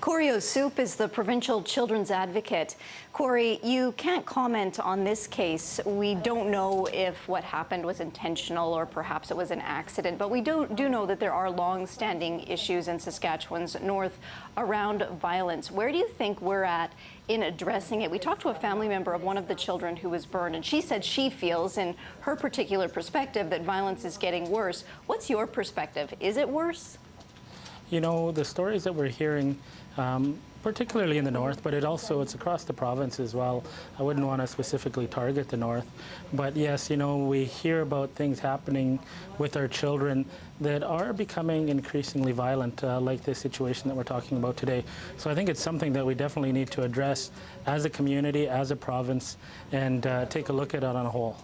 Corey Soup is the Provincial Children's Advocate. Corey, you can't comment on this case. We don't know if what happened was intentional or perhaps it was an accident, but we do know that there are long-standing issues in Saskatchewan's north around violence. Where do you think we're at in addressing it? We talked to a family member of one of the children who was burned, and she said she feels, in her particular perspective, that violence is getting worse. What's your perspective? Is it worse? You know, the stories that we're hearing, particularly in the north, but it's across the province as well. I wouldn't want to specifically target the north. But yes, you know, we hear about things happening with our children that are becoming increasingly violent, like this situation that we're talking about today. So I think it's something that we definitely need to address as a community, as a province, and take a look at it on a whole.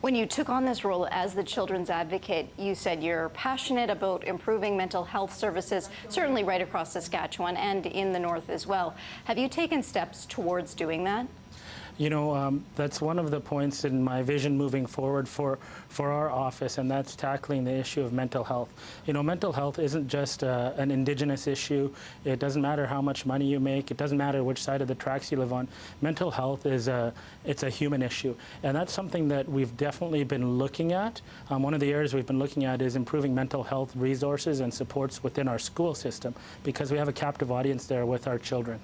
When you took on this role as the Children's Advocate, you said you're passionate about improving mental health services, certainly right across Saskatchewan and in the north as well. Have you taken steps towards doing that? You know, that's one of the points in my vision moving forward for our office, and that's tackling the issue of mental health. You know, mental health isn't just an Indigenous issue. It doesn't matter how much money you make. It doesn't matter which side of the tracks you live on. Mental health it's a human issue, and that's something that we've definitely been looking at. One of the areas we've been looking at is improving mental health resources and supports within our school system, because we have a captive audience there with our children.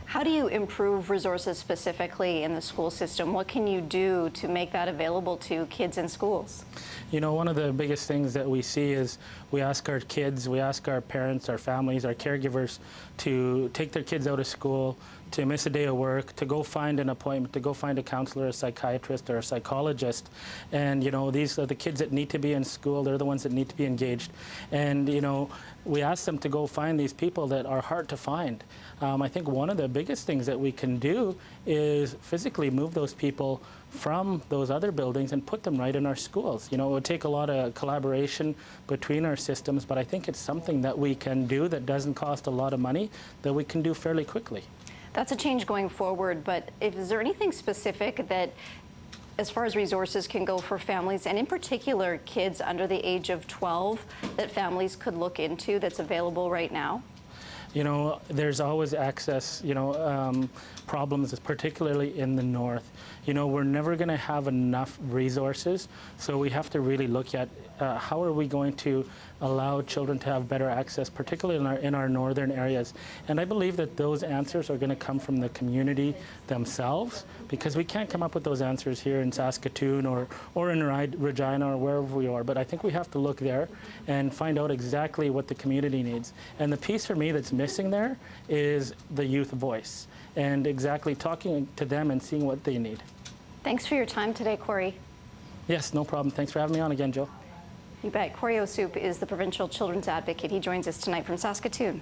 How do you improve resources specifically in the school system? What can you do to make that available to kids in schools? You know, one of the biggest things that we see is we ask our kids, we ask our parents, our families, our caregivers to take their kids out of school, to miss a day of work, to go find an appointment, to go find a counselor, a psychiatrist, or a psychologist. And, you know, these are the kids that need to be in school. They're the ones that need to be engaged. And, you know, we ask them to go find these people that are hard to find. I think one of the biggest things that we can do is physically move those people from those other buildings and put them right in our schools. You know, it would take a lot of collaboration between our systems, but I think it's something that we can do that doesn't cost a lot of money, that we can do fairly quickly. That's a change going forward, but is there anything specific that, as far as resources can go for families, and in particular kids under the age of 12, that families could look into that's available right now? You know, there's always access, you know, problems, particularly in the north. You know, we're never going to have enough resources, so we have to really look at how are we going to allow children to have better access, particularly in our northern areas. And I believe that those answers are going to come from the community themselves, because we can't come up with those answers here in Saskatoon or in Regina or wherever we are. But I think we have to look there and find out exactly what the community needs. And the piece for me that's missing there is the youth voice, and exactly talking to them and seeing what they need. Thanks for your time today, Corey. Yes, no problem. Thanks for having me on again, Joe. You bet. Corey Soup is the Provincial Children's Advocate. He joins us tonight from Saskatoon.